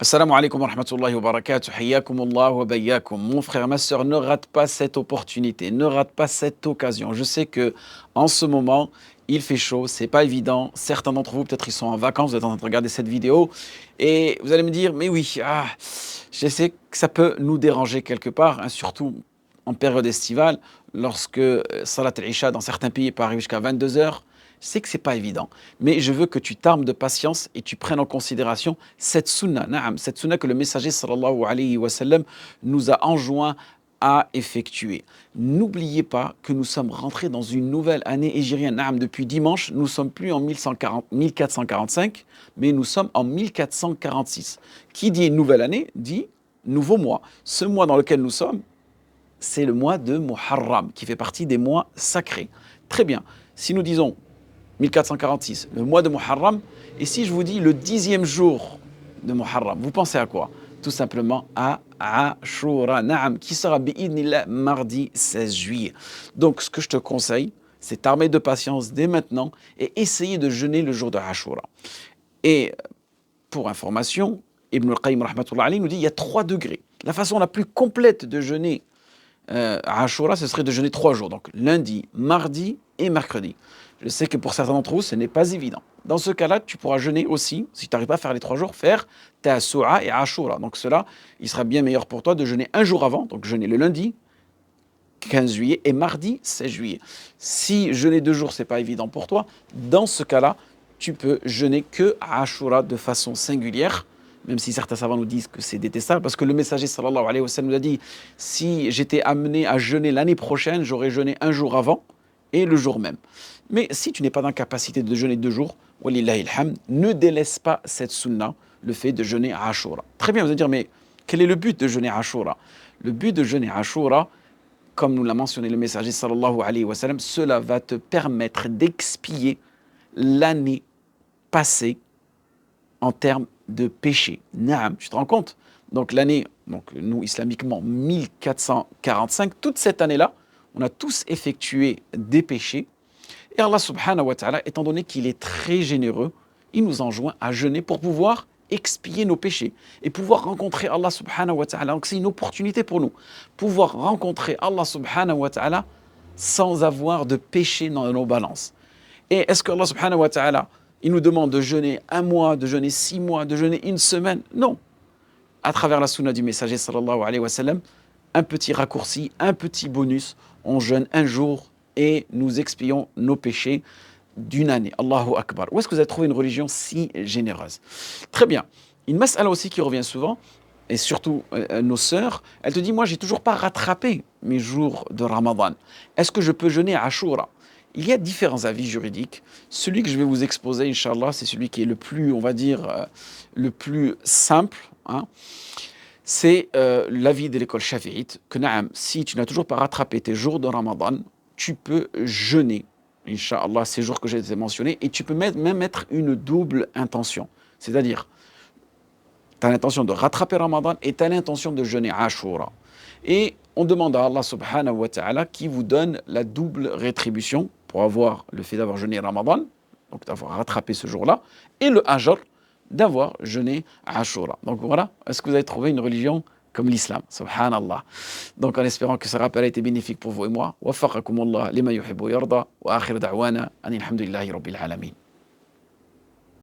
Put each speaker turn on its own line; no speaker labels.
Assalamu alaikum wa rahmatullahi wa barakatuh. Hayyakumullah wa bayyakum. Mon frère, ma sœur, ne rate pas cette opportunité, ne rate pas cette occasion. Je sais que en ce moment, il fait chaud, c'est pas évident. Certains d'entre vous, peut-être, ils sont en vacances, vous êtes en train de regarder cette vidéo et vous allez me dire, mais oui, je sais que ça peut nous déranger quelque part, hein, surtout en période estivale, lorsque Salat al-Isha dans certains pays peut arriver jusqu'à 22 heures. Je sais que c'est pas évident, mais je veux que tu t'armes de patience et tu prennes en considération cette sunna, na'am, cette sunna que le messager sallallahu alayhi wa sallam nous a enjoint à effectuer. N'oubliez pas que nous sommes rentrés dans une nouvelle année hégirienne. Na'am, depuis dimanche, nous ne sommes plus en 1445, mais nous sommes en 1446. Qui dit nouvelle année dit nouveau mois. Ce mois dans lequel nous sommes, c'est le mois de Muharram, qui fait partie des mois sacrés. Très bien. Si nous disons 1446, le mois de Muharram, et si je vous dis le 10e jour de Muharram, vous pensez à quoi? Tout simplement à Ashura, Na'am, qui sera bi'idnillah mardi 16 juillet. Donc ce que je te conseille, c'est t'armer de patience dès maintenant et essayer de jeûner le jour de Ashura. Et pour information, Ibn al-Qayyim rahmatullah alayhi nous dit il y a 3 degrés. La façon la plus complète de jeûner Ashura, ce serait de jeûner 3 jours, donc lundi, mardi et mercredi. Je sais que pour certains d'entre vous, ce n'est pas évident. Dans ce cas-là, tu pourras jeûner aussi, si tu n'arrives pas à faire les 3 jours, faire Tasu'a et Ashura. Donc cela, il sera bien meilleur pour toi de jeûner un jour avant, donc jeûner le lundi, 15 juillet, et mardi, 16 juillet. Si jeûner 2 jours, ce n'est pas évident pour toi, dans ce cas-là, tu peux jeûner que Ashura de façon singulière, même si certains savants nous disent que c'est détestable, parce que le messager sallallahu alayhi wa sallam nous a dit, si j'étais amené à jeûner l'année prochaine, j'aurais jeûné un jour avant et le jour même. Mais si tu n'es pas dans la capacité de jeûner 2 jours, walillahi alhamd, ne délaisse pas cette sunna, le fait de jeûner à Ashura. Très bien, vous allez dire, mais quel est le but de jeûner à Ashura? Le but de jeûner à Ashura, comme nous l'a mentionné le messager sallallahu alayhi wa sallam, cela va te permettre d'expier l'année passée en termes de péché. Naam, tu te rends compte? Donc l'année, nous islamiquement 1445, toute cette année-là, on a tous effectué des péchés. Et Allah subhanahu wa ta'ala, étant donné qu'il est très généreux, il nous enjoint à jeûner pour pouvoir expier nos péchés et pouvoir rencontrer Allah subhanahu wa ta'ala. Donc c'est une opportunité pour nous, pouvoir rencontrer Allah subhanahu wa ta'ala sans avoir de péché dans nos balances. Et est-ce que Allah subhanahu wa ta'ala, il nous demande de jeûner 1 mois, de jeûner 6 mois, de jeûner 1 semaine? Non. À travers la sunna du messager sallallahu alayhi wa sallam, un petit raccourci, un petit bonus, on jeûne 1 jour et nous expions nos péchés d'une année. Allahu Akbar. Où est-ce que vous avez trouvé une religion si généreuse? Très bien. Une mas'ala aussi qui revient souvent, et surtout nos sœurs, elle te dit, moi j'ai toujours pas rattrapé mes jours de Ramadan. Est-ce que je peux jeûner à Ashura? Il y a différents avis juridiques. Celui que je vais vous exposer, Inch'Allah, c'est celui qui est le plus, on va dire, le plus simple, hein. C'est l'avis de l'école shafi'ite, que naam, si tu n'as toujours pas rattrapé tes jours de Ramadan, tu peux jeûner, Inch'Allah, ces jours que j'ai mentionnés, et tu peux même mettre une double intention. C'est-à-dire, tu as l'intention de rattraper Ramadan et tu as l'intention de jeûner Ashura. Et on demande à Allah subhanahu wa ta'ala qui vous donne la double rétribution pour avoir le fait d'avoir jeûné Ramadan, donc d'avoir rattrapé ce jour-là, et le ajr d'avoir jeûné Ashura. Donc voilà, est-ce que vous avez trouvé une religion comme l'islam? Subhanallah. Donc en espérant que ce rappel a été bénéfique pour vous et moi, waffaqakumullah lima yuhibbu yarda, wa akhir da'wana, anil hamdulillahi rabbil alamin.